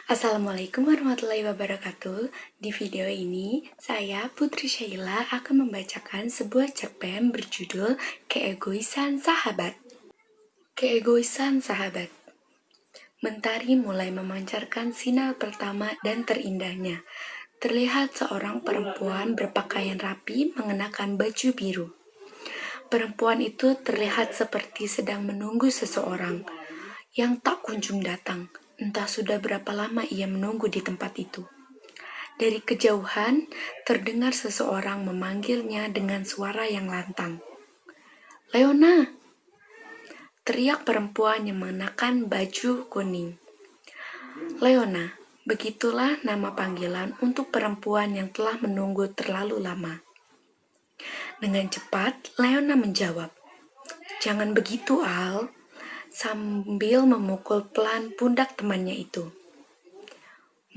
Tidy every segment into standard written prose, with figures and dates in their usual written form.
Assalamualaikum warahmatullahi wabarakatuh. Di video ini, saya Putri Syaila akan membacakan sebuah cerpen berjudul Keegoisan Sahabat. Keegoisan Sahabat. Mentari mulai memancarkan sinar pertama dan terindahnya. Terlihat seorang perempuan berpakaian rapi mengenakan baju biru. Perempuan itu terlihat seperti sedang menunggu seseorang yang tak kunjung datang. Entah sudah berapa lama ia menunggu di tempat itu. Dari kejauhan, terdengar seseorang memanggilnya dengan suara yang lantang. "Leona!" teriak perempuan yang mengenakan baju kuning. Leona, begitulah nama panggilan untuk perempuan yang telah menunggu terlalu lama. Dengan cepat, Leona menjawab, "Jangan begitu, Al," sambil memukul pelan pundak temannya itu.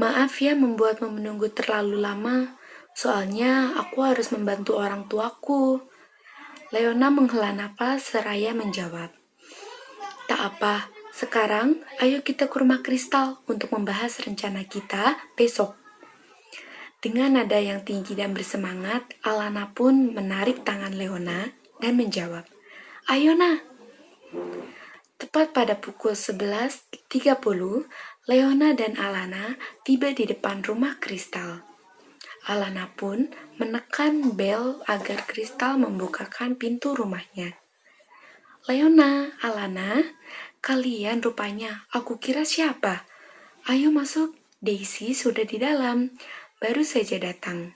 "Maaf ya membuatmu menunggu terlalu lama, soalnya aku harus membantu orang tuaku." Leona menghela napas seraya menjawab, "Tak apa, sekarang ayo kita ke rumah Kristal untuk membahas rencana kita besok." Dengan nada yang tinggi dan bersemangat, Alana pun menarik tangan Leona dan menjawab, "Ayo nah." Tepat pada pukul 11.30, Leona dan Alana tiba di depan rumah Kristal. Alana pun menekan bel agar Kristal membukakan pintu rumahnya. "Leona, Alana, kalian rupanya, aku kira siapa? Ayo masuk, Daisy sudah di dalam, baru saja datang."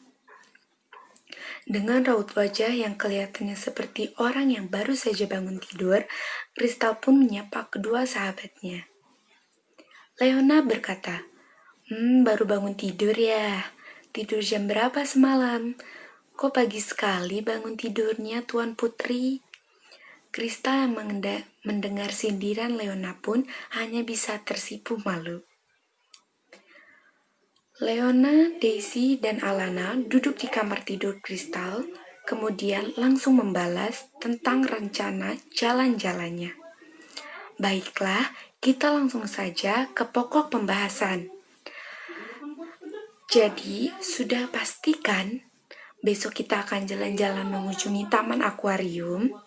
Dengan raut wajah yang kelihatannya seperti orang yang baru saja bangun tidur, Kristal pun menyapa kedua sahabatnya. Leona berkata, Baru bangun tidur ya? Tidur jam berapa semalam? Kok pagi sekali bangun tidurnya, Tuan Putri?" Kristal yang mendengar sindiran Leona pun hanya bisa tersipu malu. Leona, Daisy, dan Alana duduk di kamar tidur Kristal, kemudian langsung membalas tentang rencana jalan-jalannya. "Baiklah, kita langsung saja ke pokok pembahasan. Jadi, sudah pastikan besok kita akan jalan-jalan mengunjungi taman akuarium?"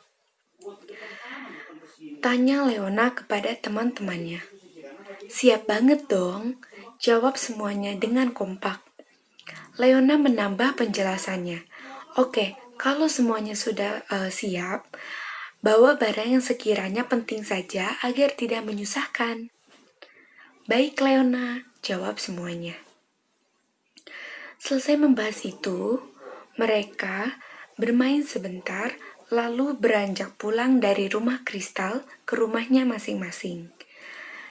tanya Leona kepada teman-temannya. "Siap banget dong," jawab semuanya dengan kompak. Leona menambah penjelasannya. "Oke, kalau semuanya sudah siap, bawa barang yang sekiranya penting saja agar tidak menyusahkan." "Baik, Leona," jawab semuanya. Selesai membahas itu, mereka bermain sebentar, lalu beranjak pulang dari rumah Kristal ke rumahnya masing-masing.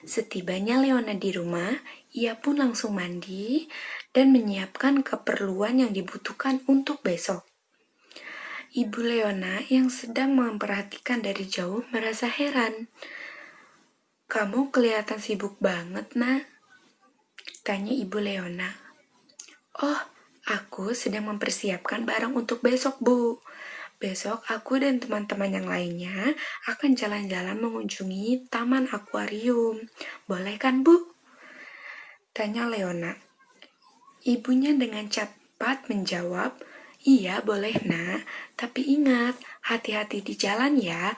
Setibanya Leona di rumah, ia pun langsung mandi dan menyiapkan keperluan yang dibutuhkan untuk besok. Ibu Leona yang sedang memperhatikan dari jauh merasa heran. "Kamu kelihatan sibuk banget, Nak," tanya Ibu Leona. "Oh, aku sedang mempersiapkan barang untuk besok, Bu. Besok aku dan teman-teman yang lainnya akan jalan-jalan mengunjungi taman akuarium. Boleh kan, Bu?" tanya Leona. Ibunya dengan cepat menjawab, "Iya, boleh, Nak. Tapi ingat, hati-hati di jalan ya,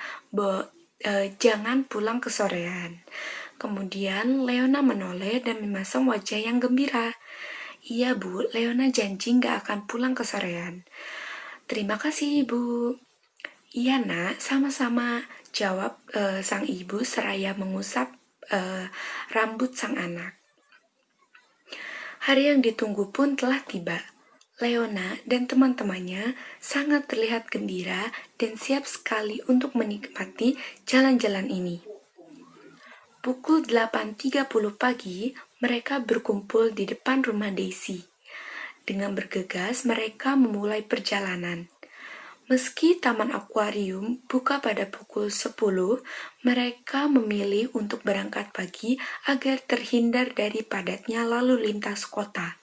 jangan pulang kesorean." Kemudian Leona menoleh dan memasang wajah yang gembira. "Iya, Bu, Leona janji nggak akan pulang kesorean." "Terima kasih, Ibu." "Iya, Nak, sama-sama," jawab sang ibu seraya mengusap rambut sang anak. Hari yang ditunggu pun telah tiba. Leona dan teman-temannya sangat terlihat gembira dan siap sekali untuk menikmati jalan-jalan ini. Pukul 8.30 pagi, mereka berkumpul di depan rumah Daisy. Dengan bergegas, mereka memulai perjalanan. Meski taman akuarium buka pada pukul 10, mereka memilih untuk berangkat pagi agar terhindar dari padatnya lalu lintas kota.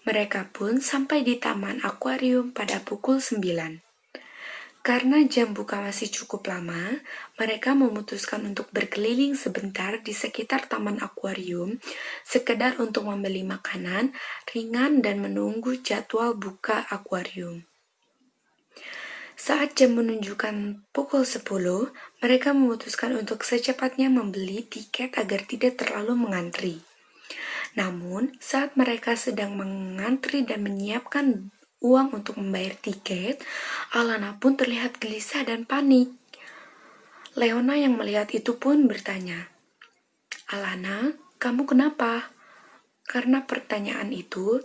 Mereka pun sampai di taman akuarium pada pukul 9. Karena jam buka masih cukup lama, mereka memutuskan untuk berkeliling sebentar di sekitar taman akuarium, sekedar untuk membeli makanan ringan dan menunggu jadwal buka akuarium. Saat jam menunjukkan pukul 10, mereka memutuskan untuk secepatnya membeli tiket agar tidak terlalu mengantri. Namun, saat mereka sedang mengantri dan menyiapkan uang untuk membayar tiket, Alana pun terlihat gelisah dan panik. Leona yang melihat itu pun bertanya, "Alana, kamu kenapa?" Karena pertanyaan itu,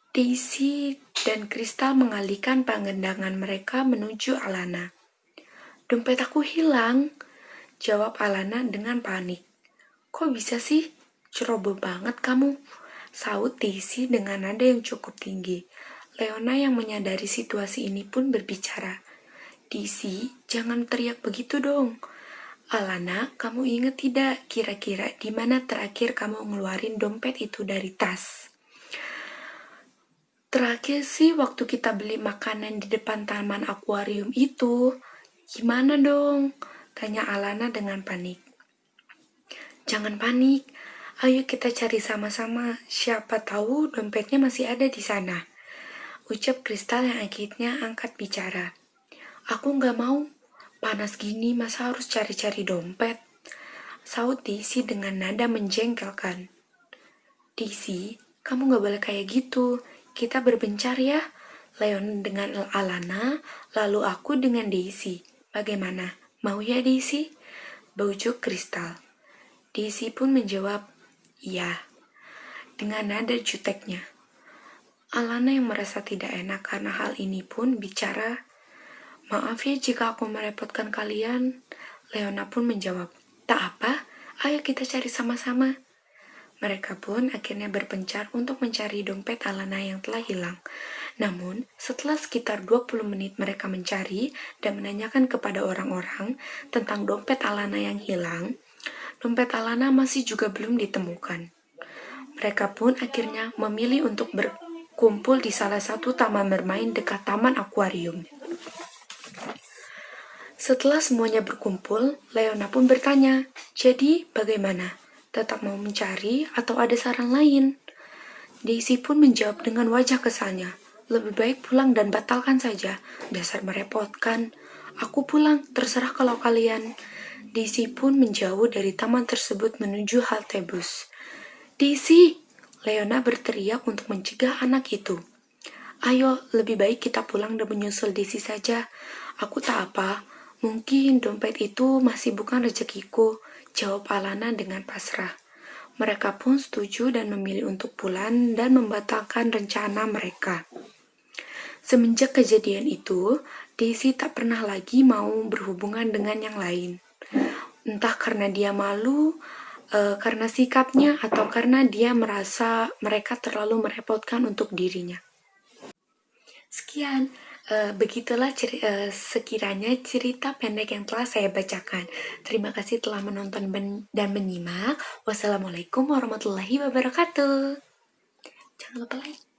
Daisy dan Kristal mengalihkan pandangan mereka menuju Alana. "Dompet aku hilang," jawab Alana dengan panik. "Kok bisa sih? Ceroboh banget kamu," saut Daisy dengan nada yang cukup tinggi. Leona yang menyadari situasi ini pun berbicara, "Daisy, jangan teriak begitu dong. Alana, kamu ingat tidak kira-kira di mana terakhir kamu ngeluarin dompet itu dari tas?" "Terakhir sih waktu kita beli makanan di depan taman akuarium itu." "Gimana dong?" tanya Alana dengan panik. "Jangan panik, ayo kita cari sama-sama, siapa tahu dompetnya masih ada di sana," ucap Kristal yang akhirnya angkat bicara. "Aku nggak mau, panas gini masa harus cari-cari dompet," saut Daisy dengan nada menjengkelkan. "Daisy, kamu nggak boleh kayak gitu, kita berbencar ya." Leon dengan Alana, lalu aku dengan Daisy. "Bagaimana, mau ya Daisy?" bujuk Kristal. Daisy pun menjawab, "Iya," dengan nada juteknya. Alana yang merasa tidak enak karena hal ini pun bicara, "Maaf ya jika aku merepotkan kalian." Leona pun menjawab, "Tak apa, ayo kita cari sama-sama." Mereka pun akhirnya berpencar untuk mencari dompet Alana yang telah hilang. Namun, setelah sekitar 20 menit mereka mencari dan menanyakan kepada orang-orang tentang dompet Alana yang hilang, dompet Alana masih juga belum ditemukan. Mereka pun akhirnya memilih untuk berkumpul di salah satu taman bermain dekat taman akuarium. Setelah semuanya berkumpul, Leona pun bertanya, "Jadi bagaimana? Tetap mau mencari atau ada saran lain?" Daisy pun menjawab dengan wajah kesalnya, "Lebih baik pulang dan batalkan saja. Dasar merepotkan. Aku pulang, terserah kalau kalian." Daisy pun menjauh dari taman tersebut menuju halte bus. "Daisy!" Leona berteriak untuk mencegah anak itu. "Ayo, lebih baik kita pulang dan menyusul Daisy saja. Aku tak apa, mungkin dompet itu masih bukan rezekiku," jawab Alana dengan pasrah. Mereka pun setuju dan memilih untuk pulang dan membatalkan rencana mereka. Semenjak kejadian itu, Daisy tak pernah lagi mau berhubungan dengan yang lain. Entah karena dia malu, karena sikapnya, atau karena dia merasa mereka terlalu merepotkan untuk dirinya. Sekian, begitulah sekiranya cerita pendek yang telah saya bacakan. Terima kasih telah menonton dan menyimak. Wassalamualaikum warahmatullahi wabarakatuh. Jangan lupa like.